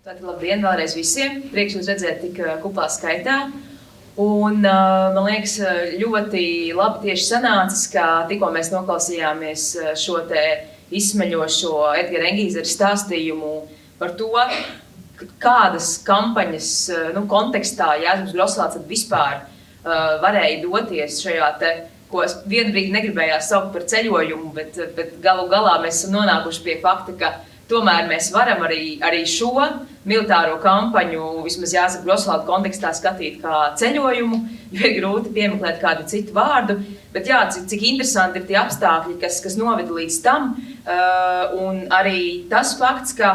Tātad labdien vēlreiz visiem. Prieks jūs redzēt tik kuplā skaitā. Un man liekas, ļoti labi tieši sanācis, ka tikko mēs noklausījāmies šo te izsmeļošo Edgara Engīzera stāstījumu par to, kādas kampaņas kontekstā Jāzeps Grosvalds vispār varēja doties šajā te, ko vienu brīdi negribējās saukt par ceļojumu, bet galu galā mēs esam nonākuši pie fakta, ka tomēr mēs varam arī šo militāro kampaņu, vismaz Jāzepa Grosvalda kontekstā, skatīt kā ceļojumu, jo ir grūti piemeklēt kādu citu vārdu. Bet jā, cik interesanti ir tie apstākļi, kas noveda līdz tam. Un arī tas fakts, ka,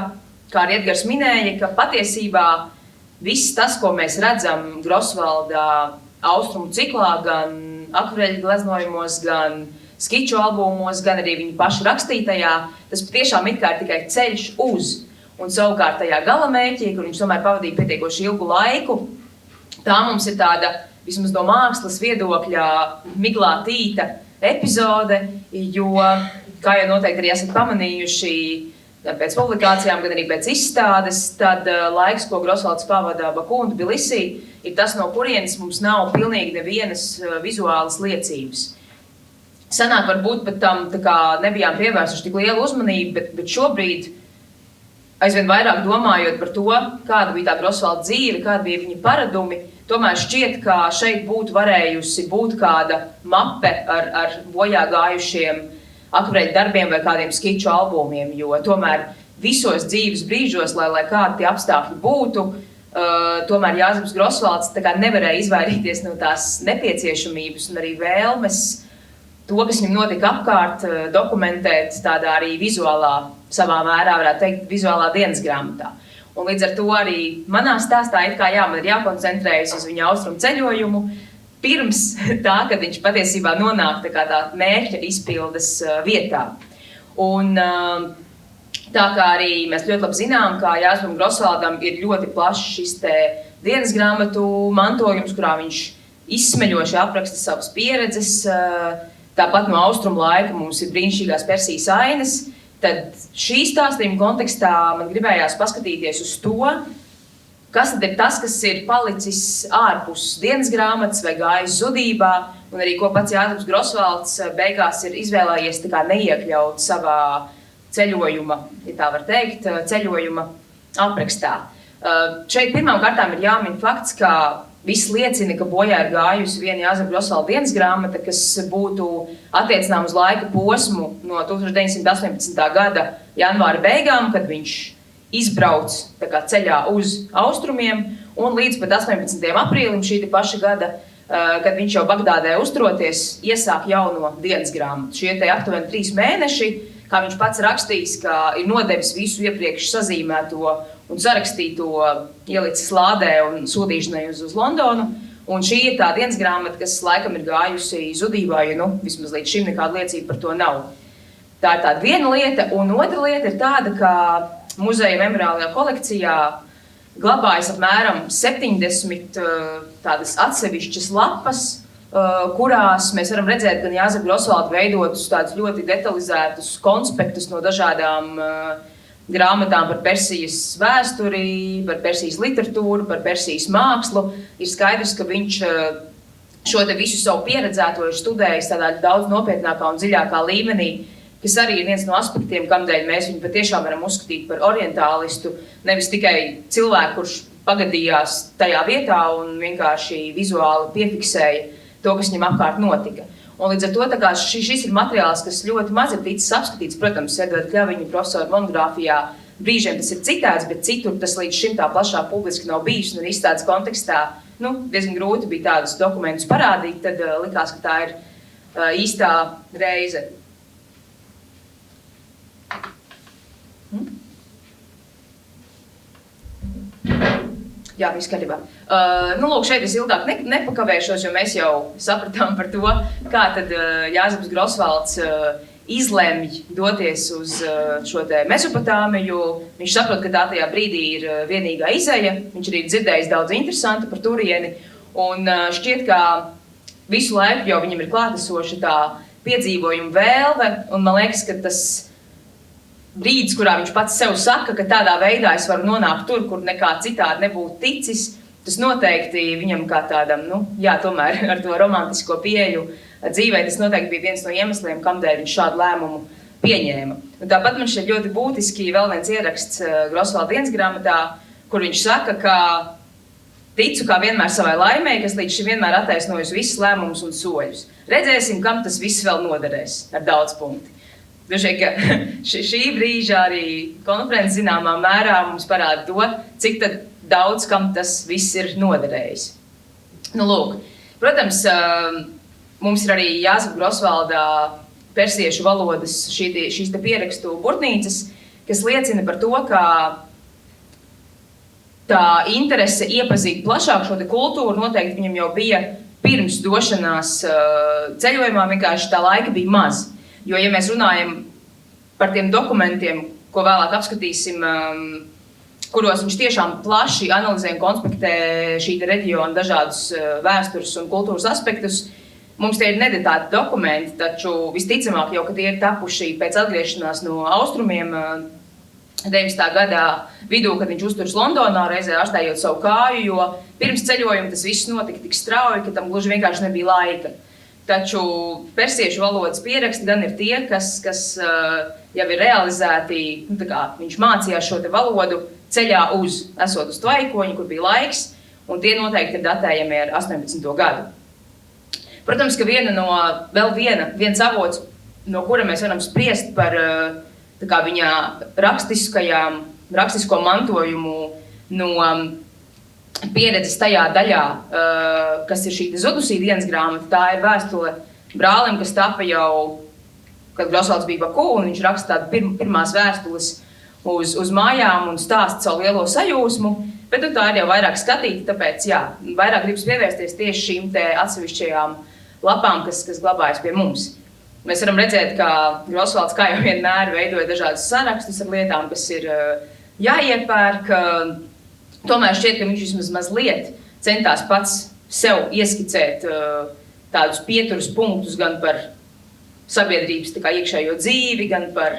kā arī Edgars minēja, ka patiesībā viss tas, ko mēs redzam Grosvalda austrumu ciklā, gan akvareļu gleznojumos, gan skiču albumos, gan arī viņa paša rakstītajā, tas patiešām it kā ir tikai ceļš uz. Un savukārt tajā galamērķī, kur viņš tomēr pavadīja pietiekoši ilgu laiku, tā mums ir tāda, vismaz no mākslas viedokļa, miglātīta epizode, jo, kā jau noteikti arī esat pamanījuši, gan pēc publikācijām, gan arī pēc izstādes, tad laiks, ko Grosvalds pavadā Baku un Tbilisī, ir tas, no kurienes mums nav pilnīgi nevienas vizuālas liecības. Sanāk, varbūt pat tam nebijām pievērsuši tik lielu uzmanību, bet šobrīd, aizvien vairāk domājot par to, kāda bija tā Grosvalda dzīve, kāda bija viņa paradumi, tomēr šķiet, ka šeit būtu varējusi būt kāda mape ar bojā gājušiem akvareļu darbiem vai kādiem skiču albumiem, jo tomēr visos dzīves brīžos, lai kādi tie apstākļi būtu, tomēr Jāzeps Grosvalds nevarēja izvairīties no tās nepieciešamības un arī vēlmes to, kas viņam notika apkārt, dokumentēt tādā arī vizuālā, savā mērā, varētu teikt, vizuālā dienas grāmatā. Un līdz ar to arī manā stāstā man ir jākoncentrējas uz viņa austrumu ceļojumu, pirms tā, kad viņš patiesībā nonāk tā mērķa izpildes vietā. Un tā kā arī mēs ļoti labi zinām, ka Jāzepam Grosvaldam ir ļoti plašs šis te dienas grāmatu mantojums, kurā viņš izsmeļoši apraksta savas pieredzes. Tāpat no austrumu laika mums ir brīnišķīgās Persijas ainas, tad šī stāstījuma kontekstā man gribējās paskatīties uz to, kas tad ir tas, kas ir palicis ārpus dienas grāmatas vai gājis zudībā, un arī ko pats Jāzeps Grosvalds beigās ir izvēlējies neiekļaut savā ceļojuma, ja tā var teikt, ceļojuma aprakstā. Šeit pirmām kārtām ir jāmin fakts, ka viss liecina, ka bojā ir gājusi viena Jāzepa Grosvalda dienas grāmata, kas būtu attiecinām uz laika posmu no 1918. gada janvāra beigām, kad viņš izbrauc ceļā uz austrumiem, un līdz pat 18. aprīlim šī paša gada, kad viņš jau Bagdādē uzturoties, iesāk jauno dienas grāmatu. Šie aptuveni 3 mēneši, kā viņš pats rakstījis, ka ir nodevis visu iepriekš sazīmēto un sarakstīto ielicis lādē un sūtīšanai uz Londonu. Un šī ir tā dienas grāmata, kas laikam ir gājusi zudībā, jo vismaz līdz šim nekāda liecība par to nav. Tā ir tāda viena lieta, un otra lieta ir tāda, ka muzeja memoriālajā kolekcijā glabājas apmēram 70 tādas atsevišķas lapas, kurās mēs varam redzēt gan Jāzepa Grosvalda veidotus tādus ļoti detalizētus konspektus no dažādām grāmatām par Persijas vēsturi, par Persijas literatūru, par Persijas mākslu. Ir skaidrs, ka viņš šo te visu savu pieredzēto ir studējis tādā daudz nopietnākā un dziļākā līmenī, kas arī ir viens no aspektiem, kamdēļ mēs viņu patiešām varam uzskatīt par orientālistu, nevis tikai cilvēku, kurš pagadījās tajā vietā un vienkārši vizuāli piefiksēja to, kas viņam apkārt notika. Un līdz ar to šis ir materiāls, kas ļoti maz ir ticis apskatīts. Protams, Edvarda Kļaviņa profesora monogrāfijā brīžiem tas ir citēts, bet citur tas līdz šim tā plašā publiski nav bijis. Un izstādes kontekstā diezgan grūti bija tādus dokumentus parādīt, tad likās, ka tā ir īstā reize. Jā, viss kārtībā. Lūk, šeit es ilgāk nepakavēšos, jo mēs jau sapratām par to, kā tad Jāzeps Grosvalds izlemj doties uz šo te Mesopotāmiju. Viņš saprot, ka tā tajā brīdī ir vienīgā izeja. Viņš arī dzirdējis daudz interesantu par turieni. Un šķiet, ka visu laiku jau viņam ir klātesoša tā piedzīvojuma vēlme. Un man liekas, ka tas brīdis, kurā viņš pats sev saka, ka tādā veidā es varu nonākt tur, kur nekā citādi nebūtu ticis, tas noteikti viņam kā tādam, tomēr ar to romantisko pieeju dzīvē, tas noteikti bija viens no iemesliem, kamdēļ viņš šādu lēmumu pieņēma. Un tāpat man šeit ļoti būtiski vēl viens ieraksts Grosvalda dienas grāmatā, kur viņš saka, ka ticu kā vienmēr savai laimei, kas līdz šim vienmēr attaisnojusi visus lēmumus un soļus. Redzēsim, kam tas viss vēl noderēs ar daudz punkti. Droši vien, ka šī brīža arī konferences zināmā mērā mums parāda to, cik tad daudz kam tas viss ir noderējis. Lūk, protams, mums ir arī Jāzepa Grosvalda persiešu valodas šīs te pierakstu burtnīcas, kas liecina par to, ka tā interese iepazīt plašāk šo te kultūru noteikti viņam jau bija pirms došanās ceļojumā, vienkārši tā laika bija maz. Jo, ja mēs runājam par tiem dokumentiem, ko vēlāk apskatīsim, kuros viņš tiešām plaši analizē un konspektē šī reģiona dažādus vēstures un kultūras aspektus, mums tie ir nedatāti dokumenti, taču visticamāk jau, ka tie ir tapuši pēc atgriešanās no austrumiem 19. gadā vidū, kad viņš uzturas Londonā, reizē ārstējot savu kāju, jo pirms ceļojuma tas viss notika tik strauji, ka tam gluži vienkārši nebija laika. Taču persiešu valodas pieraksti gan ir tie, kas jau ir realizēti, viņš mācījās šo te valodu ceļā esot uz Tvaikoņu, kur bija laiks, un tie noteikti ir datējami ar 18. gadu. Protams, ka viens avots, no kura mēs varam spriest par viņa rakstisko mantojumu no pieredzes tajā daļā, kas ir šī Zudusī dienas grāmata, tā ir vēstule brālim, kas tapa jau, kad Grosvalds bija Baku, un viņš raksta tādu pirmās vēstules uz mājām un stāsta savu lielo sajūsmu, bet tā ir jau vairāk skatīta, tāpēc vairāk gribas pievērsties tieši šīm te atsevišķajām lapām, kas glabājas pie mums. Mēs varam redzēt, ka Grosvalds kā jau vienmēr veidoja dažādas sarakstus ar lietām, kas ir jāiepērk. Tomēr šķiet, ka viņš vismaz mazliet centās pats sev ieskicēt tādus pieturas punktus gan par sabiedrības iekšējo dzīvi, gan par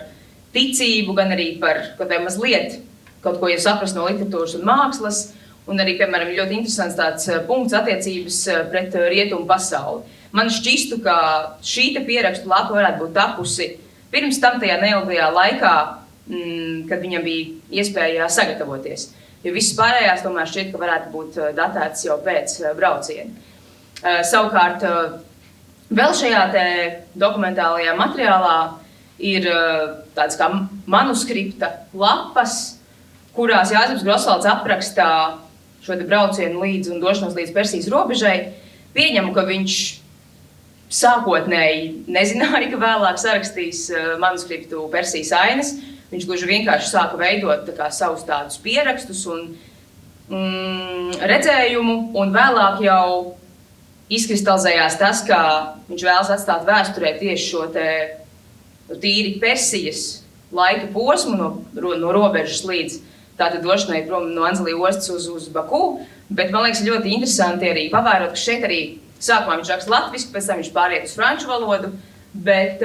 ticību, gan arī par mazliet kaut ko jau saprast no literatūras un mākslas. Un arī, piemēram, ļoti interesants tāds punkts attiecības pret rietumu pasauli. Man šķistu, ka šī te pierakstu lapa varētu būt tapusi pirms tam tajā neilgajā laikā, kad viņam bija iespēja sagatavoties. Jo viss pārējās tomēr šķiet, ka varētu būt datēts jau pēc brauciena. Savukārt, vēl šajā te dokumentālajā materiālā ir tāds kā manuskripta lapas, kurās Jāzeps Grosvalds aprakstā šo te braucienu līdz un došanos līdz Persijas robežai. Pieņemu, ka viņš sākotnēji nezināja, ka vēlāk sarakstīs manuskriptu Persijas ainas. Viņš gluži vienkārši sāka veidot savus tādus pierakstus un redzējumu, un vēlāk jau izkristalizējās tas, ka viņš vēlas atstāt vēsturē tieši šo te tīri Persijas laika posmu no robežas līdz tātad došanai prom no Anzalī ostas uz Baku, bet man liekas ļoti interesanti arī pavērot, ka šeit arī sākumā viņš raksta latviski, pēc tam viņš pāriet uz franču valodu, bet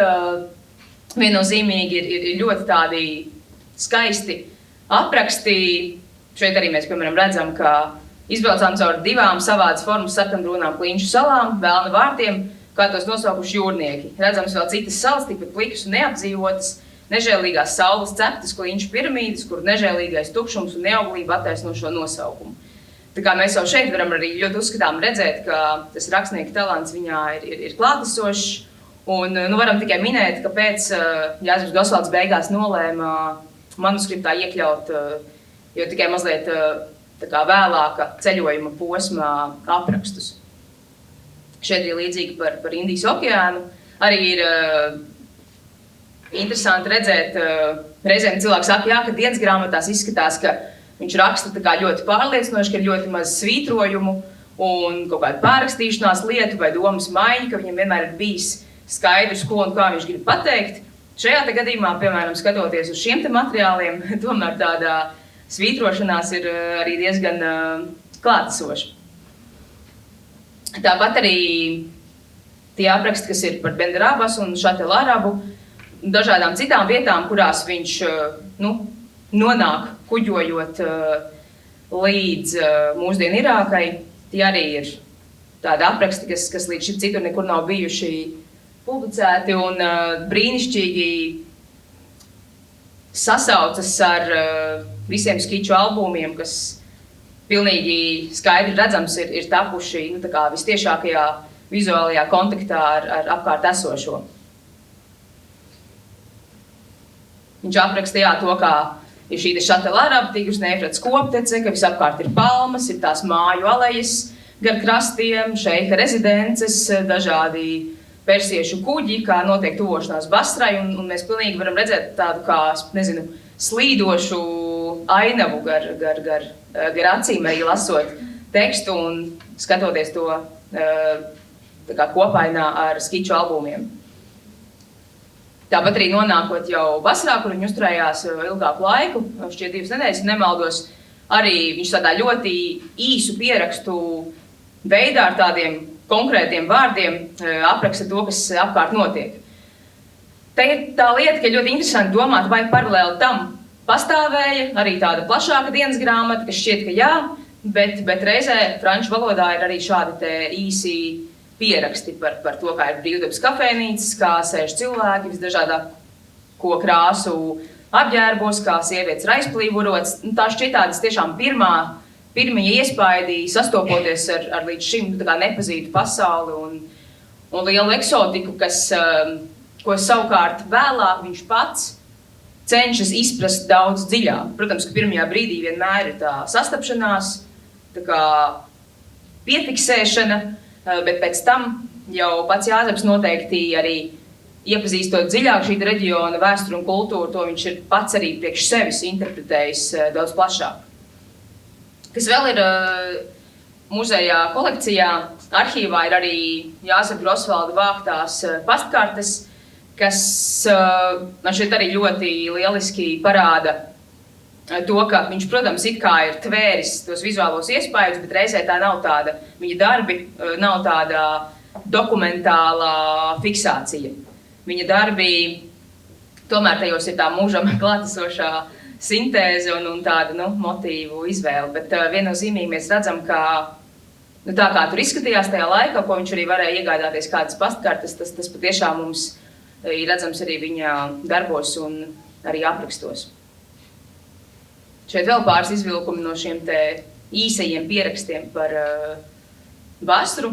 viennozīmīgi ir ļoti tādi skaisti apraksti. Šeit arī mēs, piemēram, redzam, ka izbraucām caur divām savādas formas sarkanbrūnām Klinšu salām, Velna vārtiem, kā tos nosaukuši jūrnieki. Redzams vēl citas salas, tikpat plikas un neapdzīvotas, nežēlīgās saules ceptas Klinšu piramīdas, kur nežēlīgais tukšums un neauglība attaisno šo nosaukumu. Tā kā mēs jau šeit varam arī ļoti uzskatām redzēt, ka tas rakstnieka talants viņā ir klātesošs. Un varam tikai minēt, ka pēc Jāzeps Grosvalds beigās nolēma manuskriptā iekļaut jau tikai mazliet vēlāka ceļojuma posma aprakstus. Šeit ir līdzīgi par Indijas okeānu. Arī ir interesanti redzēt, reizēm cilvēki saka, ka dienas grāmatās izskatās, ka viņš raksta ļoti pārliecinoši, ka ir ļoti maz svītrojumu un kaut kāda pārrakstīšanās lietu vai domas maiņa, ka viņam vienmēr ir bijis skaidrs, ko un kā viņš grib pateikt. Šajā te gadījumā, piemēram, skatoties uz šiem te materiāliem, tomēr tāda svītrošanās ir arī diezgan klātesoša. Tāpat arī tie apraksti, kas ir par Benderabas un Šatelarabu, dažādām citām vietām, kurās viņš nonāk kuģojot līdz mūsdienu Irākai. Tie arī ir tādi apraksti, kas līdz šim citur nekur nav bijuši publicēti un brīnišķīgi sasaucas ar visiem skiču albumiem, kas pilnīgi skaidri redzams ir tapuši tā kā vistiešākajā vizuālajā kontaktā ar apkārt esošo. Viņš apraksta to, kā ir šī šatelāraba tīgrusne Eifrates koptece, ka visapkārt ir palmas, ir tās māju alejas gar krastiem, šeika rezidences, dažādi persiešu kuģi, kā notiek tuvošanās Basrai, un mēs pilnīgi varam redzēt tādu kā, slīdošu ainavu gar acīm, arī lasot tekstu un skatoties to tā kā kopainā ar skiču albumiem. Tāpat arī nonākot jau Basrā, kur viņi uzturējās ilgāku laiku, šķiet 2 nedēļas, ja nemaldos, arī viņš tādā ļoti īsu pierakstu veidā ar tādiem konkrētiem vārdiem apraksta to, kas apkārt notiek. Te ir tā lieta, ka ļoti interesanti domāt, vai paralēli tam pastāvēja arī tāda plašāka dienas grāmata, kas šķiet, ka jā, bet reizē franču valodā ir arī šādi te īsi pieraksti par to, kā ir brīvdabas kafejnīcas, kā sēž cilvēki visdažādāko krāsu apģērbos, kā sievietes ir aizplīvurotas. Tā šķiet tādas tiešām pirmie iespaidi sastopoties ar līdz šim nepazītu pasauli un lielu eksotiku, ko savukārt vēlāk viņš pats cenšas izprast daudz dziļāk. Protams, ka pirmajā brīdī vienmēr ir tā sastapšanās, tā kā piefiksēšana, bet pēc tam jau pats Jāzeps noteikti arī iepazīstot dziļāk šī reģiona vēsturi un kultūru, to viņš ir pats arī priekš sevis interpretējis daudz plašāk. Kas vēl ir muzejā kolekcijā, arhīvā ir arī Jāzepa Grosvalda vāktās pastkartes, kas man šeit arī ļoti lieliski parāda to, ka viņš, protams, it kā ir tvēris tos vizuālos iespējus, bet reizē tā nav tāda, viņa darbi nav tāda dokumentālā fiksācija. Viņa darbi, tomēr tajos ir tā mūžam klātesošā sintēze un tāda motīvu izvēle, bet viennozīmīgi mēs redzam, ka tā kā tur izskatījās tajā laikā, ko viņš arī varēja iegādāties kādas pastkartes, tas patiešām mums ir redzams arī viņa darbos un arī aprakstos. Šeit vēl pāris izvilkumi no šiem te īsajiem pierakstiem par Basru.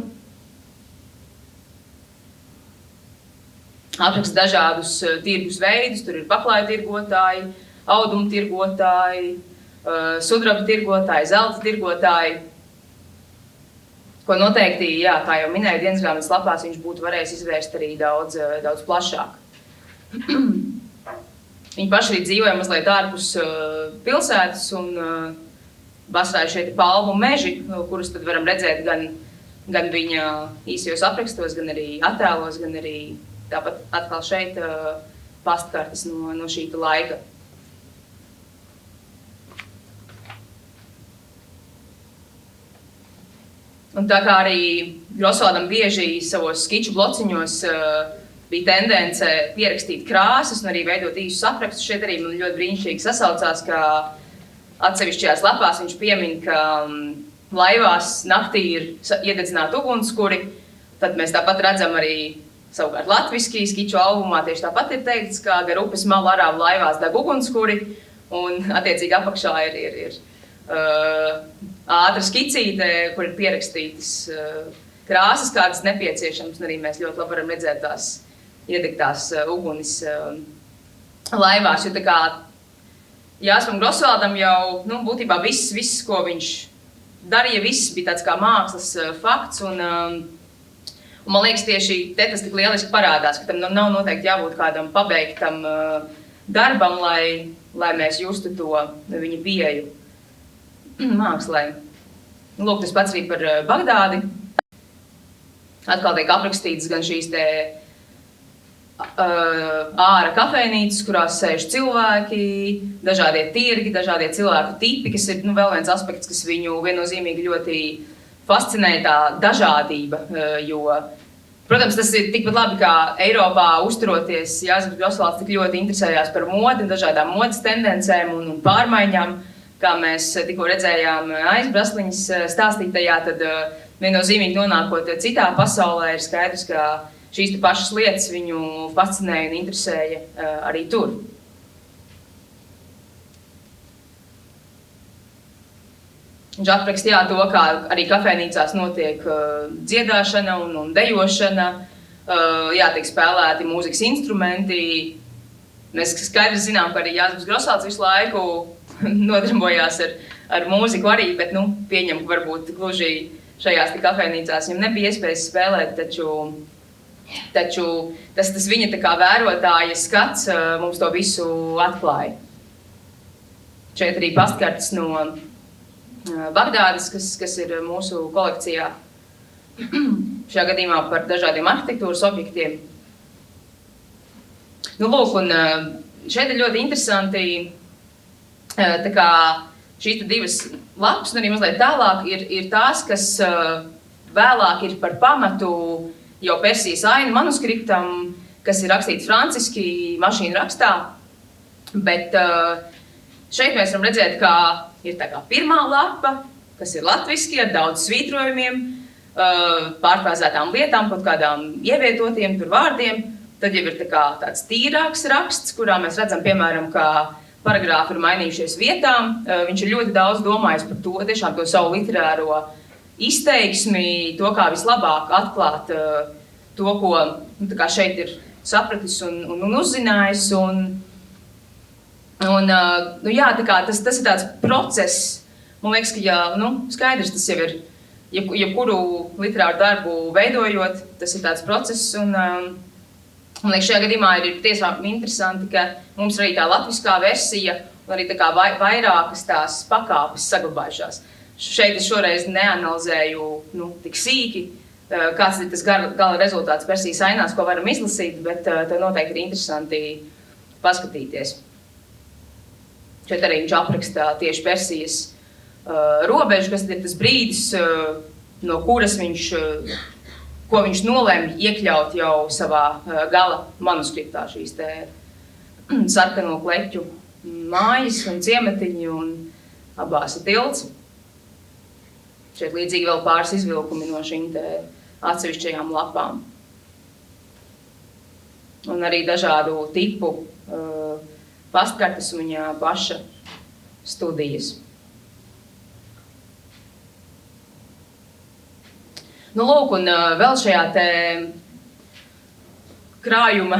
Apraksta dažādus tirgus veidus, tur ir paklāju tirgotāji, audumu tirgotāji, sudraba tirgotāji, zelta tirgotāji, ko noteikti, jā, kā jau minēju, dienas grāmatas lapās viņš būtu varējis izvērst arī daudz plašāk. Viņi paši arī dzīvoja mazliet ārpus pilsētas, un Basrā ir šeit palmu meži, kurus tad varam redzēt gan viņa īsajos aprakstos, gan arī attēlos, gan arī tāpat atkal šeit pastkartes no šīta laika. Un tā kā arī Grosvaldam bieži savos skiču blociņos bija tendence pierakstīt krāsas un arī veidot īsus aprakstus, šeit arī man ļoti brīnišķīgi sasaucās, ka atsevišķajās lapās viņš piemin, ka laivās naktī ir iededzināti ugunskuri, tad mēs tāpat redzam arī savukārt latviski skiču albumā tieši tāpat ir teikts, ka gar upes malu arābu laivās deg ugunskuri un attiecīgi apakšā ir ātra skicīte, kur ir pierakstītas krāsas, kādas nepieciešamas, un arī mēs ļoti labi varam redzēt tās iedegtās ugunis laivās, jo tā kā Jāzepam Grosvaldam jau, būtībā viss, ko viņš darīja, viss bija tāds kā mākslas fakts, un man liekas tieši te tas tik lieliski parādās, ka tam nav noteikti jābūt kādam pabeigtam darbam, lai mēs justu to viņa pieeju mākslai. Lūk, tas pats arī par Bagdādi. Atkal tiek aprakstītas gan šīs te āra kafejnīcas, kurās sēž cilvēki, dažādie tirgi, dažādie cilvēku tipi, kas ir vēl viens aspekts, kas viņu viennozīmīgi ļoti fascinē, tā dažādība, jo Protams, tas ir tikpat labi, kā Eiropā uzturoties. Jāzeps Grosvalds tik ļoti interesējās par modi un dažādām modes tendencēm un pārmaiņām, kā mēs tikko redzējām Aizbrasliņas stāstītajā, tad viennozīmīgi nonākot citā pasaulē, ir skaidrs, ka šīs pašas lietas viņu fascinēja un interesēja arī tur. Viņš aprakstīja to, kā arī kafejnīcās notiek dziedāšana un dejošana, tiek spēlēti mūzikas instrumenti. Mēs skaidri zinām, ka arī Jāzeps Grosvalds visu laiku nodarbojās ar mūziku arī, bet pieņem, ka varbūt gluži šajās kafejnīcās viņam nebija iespējas spēlēt, taču tas viņa tā kā vērotāja skats mums to visu atklāja. Šeit arī pastkartes no Bagdādas, kas ir mūsu kolekcijā, šajā gadījumā par dažādiem arhitektūras objektiem. Lūk, un šeit ir ļoti interesanti, tā kā šīs divas lapas, un arī mazliet tālāk, ir tās, kas vēlāk ir par pamatu jau Persijas ainu manuskriptam, kas ir rakstīts franciski mašīnu rakstā, bet šeit mēs varam redzēt, ka ir tā kā pirmā lapa, kas ir latviski ar daudz svītrojumiem, pārfrāzētām lietām, kaut kādām ievietotiem tur vārdiem. Tad jau ir tāds tīrāks raksts, kurā mēs redzam, piemēram, ka paragrāfi ir mainījušies vietām. Viņš ir ļoti daudz domājis par to, tiešām to savu literāro izteiksmi, to, kā vislabāk atklāt to, ko tā kā šeit ir sapratis un uzzinājis. Tas ir tāds process, man liekas, ka skaidrs tas jau ir, jebkuru literāru darbu veidojot, tas ir tāds process, un man liekas, šajā gadījumā ir tiešām interesanti, ka mums arī tā latviskā versija, un arī tā kā vairākas tās pakāpes saglabājušās. Šeit es šoreiz neanalizēju tik sīki, kāds ir tas gala rezultāts Persijas ainās, ko varam izlasīt, bet to noteikti ir interesanti paskatīties. Šeit arī viņš aprakstā tieši Persijas robežu, kas ir tas brīdis, no kuras ko viņš nolēma iekļaut jau savā gala manuskriptā, šīs te sarkano kleķu mājas un ciematiņi un Abāsa tilts. Šeit līdzīgi vēl pāris izvilkumi no šīm te atsevišķajām lapām. Un arī dažādu tipu pastkartes un viņa paša studijas. Lūk, un vēl šajā te krājuma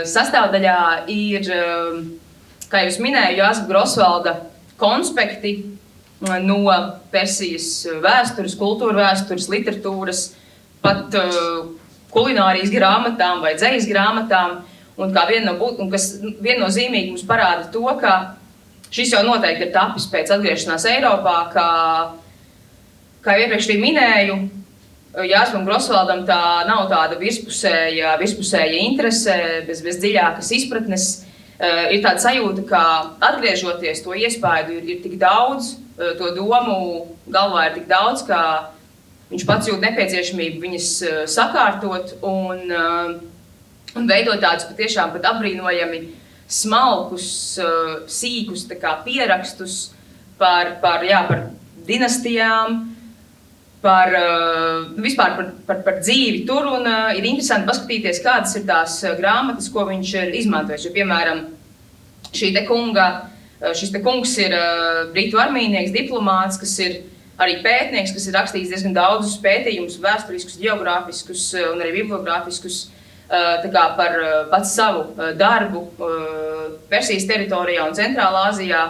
sastāvdaļā ir, kā jau es minēju, Jāzepa Grosvalda konspekti no Persijas vēstures, kultūra vēstures, literatūras, pat kulinārijas grāmatām vai dzejas grāmatām. Un kas viennozīmīgi mums parāda to, ka šis jau noteikti ir tapis pēc atgriešanās Eiropā, kā jau iepriekš minēju, Jāzepam Grosvaldam tā nav tāda virspusēja interese, bez dziļākas izpratnes. Ir tāda sajūta, ka atgriežoties to iespaidu ir tik daudz, to domu galvā ir tik daudz, ka viņš pats jūt nepieciešamību viņas sakārtot un veidot tādus patiešām pat apbrīnojami smalkus, sīkus pierakstus par dinastijām, vispār par dzīvi tur, un ir interesanti paskatīties, kādas ir tās grāmatas, ko viņš ir izmantojis. Jo, piemēram, šis kungs ir britu armijnieks, diplomāts, kas ir arī pētnieks, kas ir rakstījis diezgan daudzus pētījumus, vēsturiskus, geogrāfiskus un arī bibliogrāfiskus, par pats savu darbu Persijas teritorijā un Centrālā Āzijā,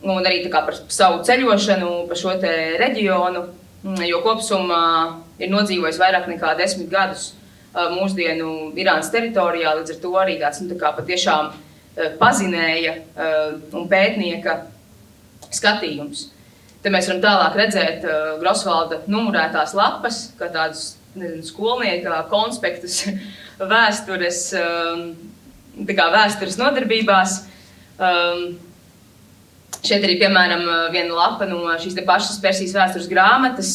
un arī par savu ceļošanu pa šo te reģionu, jo kopsumā ir nodzīvojis vairāk nekā 10 gadus mūsdienu Irānas teritorijā, līdz ar to arī tāds patiešām pazinēja un pētnieka skatījums. Te mēs varam tālāk redzēt Grosvalda numurētās lapas, kā tādus skolnieka konspektus vēstures nodarbībās. Šeit arī, piemēram, viena lapa no šīs te pašas Persijas vēstures grāmatas,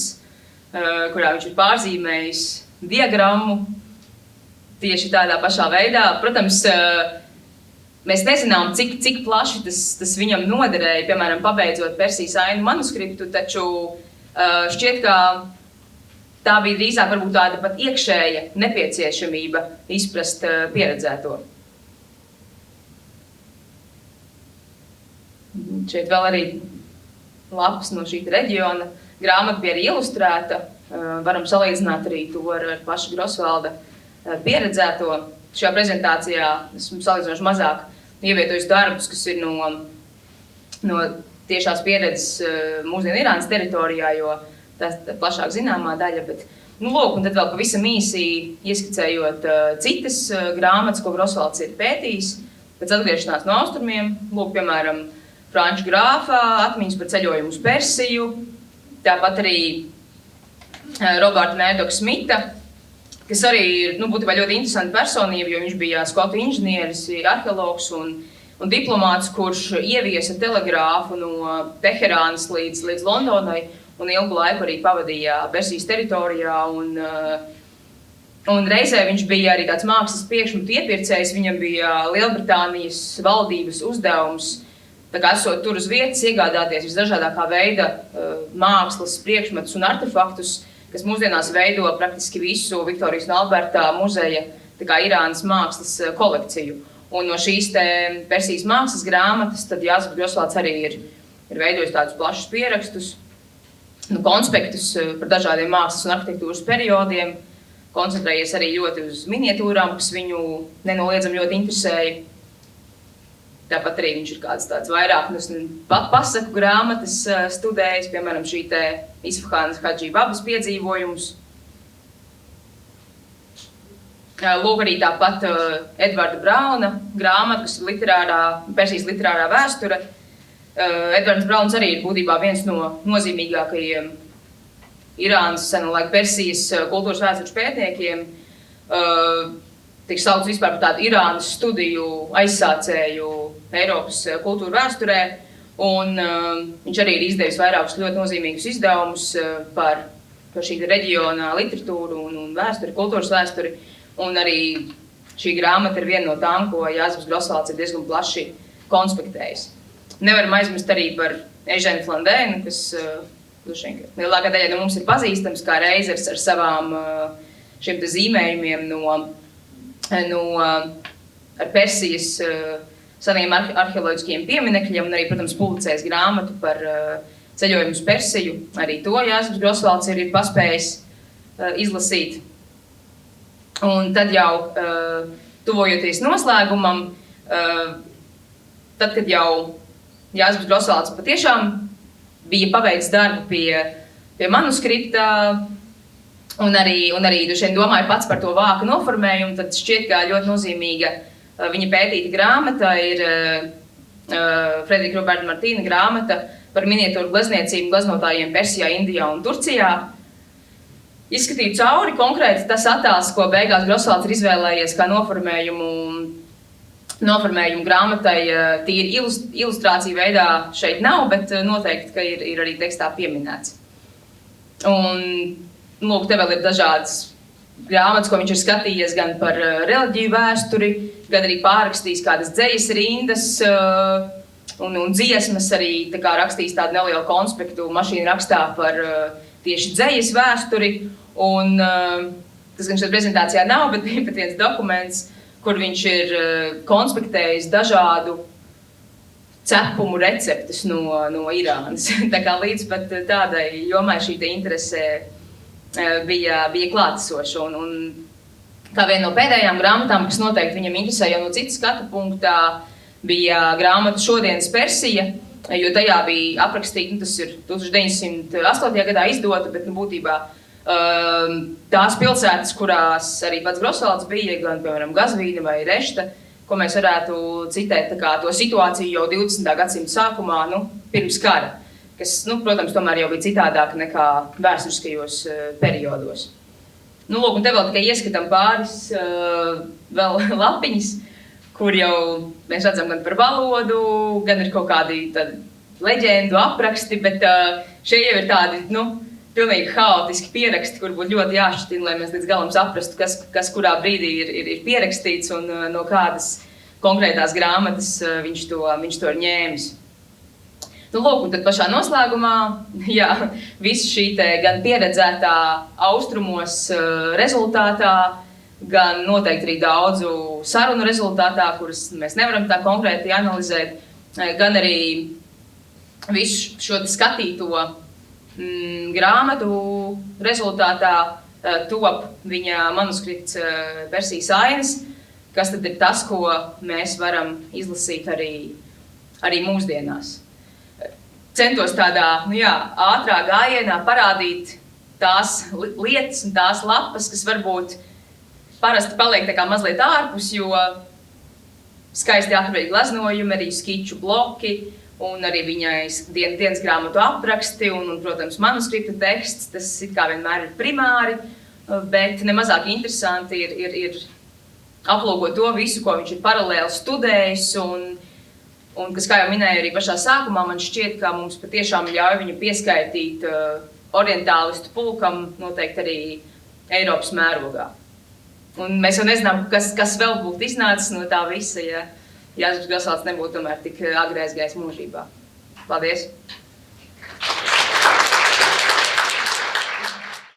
kurā viņš ir pārzīmējis diagrammu tieši tādā pašā veidā. Protams, mēs nezinām, cik plaši tas viņam noderēja, piemēram, pabeidzot Persijas ainu manuskriptu, taču šķiet, ka tā bija drīzāk varbūt tāda pat iekšēja nepieciešamība izprast pieredzēto. Šeit vēl arī lapas no šī reģiona. Grāmata bija arī ilustrēta. Varam salīdzināt arī to ar pašu Grosvalda pieredzēto. Šajā prezentācijā esmu salīdzinoši mazāk ievietojusi darbus, kas ir no tiešās pieredzes mūsdienu Irānas teritorijā, jo tā plašāk zināmā daļa, bet, lūk, un tad vēl pavisam īsi ieskicējot citas grāmatas, ko Grosvalds ir pētījis, pēc atgriešanās no austrumiem, lūk, piemēram, Franču grāfa atmiņas par ceļojumu uz Persiju, tāpat arī Roberta Murdoka Smita, kas arī ir, būtībā ļoti interesanta personība, jo viņš bija skotu inženieris, arheologs un diplomāts, kurš ieviesa telegrāfu no Teherānas līdz Londonai, un ilgu laiku arī pavadīja Persijas teritorijā, un reizē viņš bija arī tāds mākslas priekšmetu iepircējs, viņam bija Lielbritānijas valdības uzdevums, tā kā esot tur uz vietas, iegādāties visdažādākā veida mākslas priekšmetus un artefaktus, kas mūsdienās veido praktiski visu Viktorijas un Alberta muzeja, tā kā Irānas mākslas kolekciju. Un no šīs te Persijas mākslas grāmatas, tad Jāzeps Grosvalds arī ir veidojis tādus plašus pierakstus, konspektus par dažādiem mākslas un arhitektūras periodiem, koncentrējies arī ļoti uz miniatūrām, kas viņu nenoliedzami ļoti interesēja. Tāpat arī viņš ir kāds tāds vairāk pasaku grāmatas studējis, piemēram, šī te Isfahānas Hadži Babas piedzīvojumus. Lūk, arī tāpat Edvarda Brauna grāmata, kas ir Persijas literārā vēsture. Edvards Brauns arī ir būtībā viens no nozīmīgākajiem Irānas senu laiku Persijas kultūras vēstures pētniekiem. Tiek saukts vispār par tādu Irānas studiju aizsācēju Eiropas kultūra vēsturē, un viņš arī ir izdevis vairākus ļoti nozīmīgus izdevumus par šī reģiona literatūru un vēsturi, kultūras vēsturi, un arī šī grāmata ir viena no tām, ko Jāzeps Grosvalds ir diezgan plaši konspektējis. Nevaram aizmirst arī par Ežēnu Flandēnu, kas lielākā daļa no mums ir pazīstams kā reizers ar savām šiem te zīmējumiem ar Persijas saviem arheoloģiskiem pieminekļiem, un arī, protams, publicējis grāmatu par ceļojumu uz Persiju. Arī to Jāzeps Grosvalds ir paspējis izlasīt. Un tad jau tuvojoties noslēgumam, tad, kad jau Jāzeps Grosvalds patiešām bija paveicis darbu pie manuskripta, un arī domāju pats par to vāka noformējumu, tad šķiet, ka ļoti nozīmīga viņa pētīta grāmata ir Frederika Roberta Martīna grāmata par miniatūru glezniecību gleznotājiem Persijā, Indijā un Turcijā. Izskatīju cauri konkrēti tas attēls, ko beigās Grosvalds ir izvēlējies kā noformējumu grāmatai, tīri ilustrāciju veidā šeit nav, bet noteikti, ka ir arī tekstā pieminēts. Un, lūk, te vēl ir dažādas grāmatas, ko viņš ir skatījies gan par reliģiju vēsturi, gan arī pārrakstījis kādas dzejas rindas un dziesmas, arī tā kā rakstījis tādu nelielu konspektu mašīnu rakstā par tieši dzejas vēsturi. Un tas gan šeit prezentācijā nav, bet bija pat viens dokuments, kur viņš ir konspektējis dažādu cepumu receptes no Irānas. Tā kā līdz pat tādai jomai šī te interese bija klātesoša. Un kā viena no pēdējām grāmatām, kas noteikti viņam interesē jau no citas skatu punktā, bija grāmata Šodienas Persija, jo tajā bija aprakstīta, tas ir 1908. Gadā izdota, bet būtībā tās pilsētas, kurās arī pats Grosvalds bija, gan, piemēram, Gazvīna vai Rešta, ko mēs varētu citēt tā kā to situāciju jau 20. gadsimta sākumā, pirms kara, kas, protams, tomēr jau bija citādāk nekā vēsturiskajos periodos. Lūk, un te vēl tikai ieskatām pāris vēl lapiņas, kur jau mēs redzam gan par valodu, gan ir kaut kādi leģendu apraksti, bet šie jau ir tādi, pilnīgi haotiski pieraksti, kur būtu ļoti jāšķitina, lai mēs līdz galam saprastu, kas kurā brīdī ir pierakstīts un no kādas konkrētās grāmatas viņš to ir ņēmis. Nu, lūk, un tad pašā noslēgumā, jā, visa šī gan pieredzētā austrumos rezultātā, gan noteikti arī daudzu sarunu rezultātā, kuras mēs nevaram tā konkrēti analizēt, gan arī visu šo skatīto grāmatu rezultātā top viņa manuskripts Persijas ainas, kas tad ir tas, ko mēs varam izlasīt arī mūsdienās. Centos tādā ātrā gājienā parādīt tās lietas un tās lapas, kas varbūt parasti paliek tā kā mazliet ārpus, jo skaisti atveļ glaznojumi, arī skiču bloki, un arī viņai dienas grāmatu apraksti un, protams, manuskripta teksts, tas it kā vienmēr ir primāri, bet nemazāk interesanti ir aplūkot to visu, ko viņš ir paralēli studējis, un kas, kā jau minēju arī pašā sākumā, man šķiet, ka mums patiešām ļauj viņu pieskaitīt orientālistu pulkam, noteikti arī Eiropas mērogā. Un mēs jau nezinām, kas vēl būtu iznācis no tā visa, ja Jāzeps Grosvalds nebūtu tomēr tik agri aizgājis mūžībā. Paldies!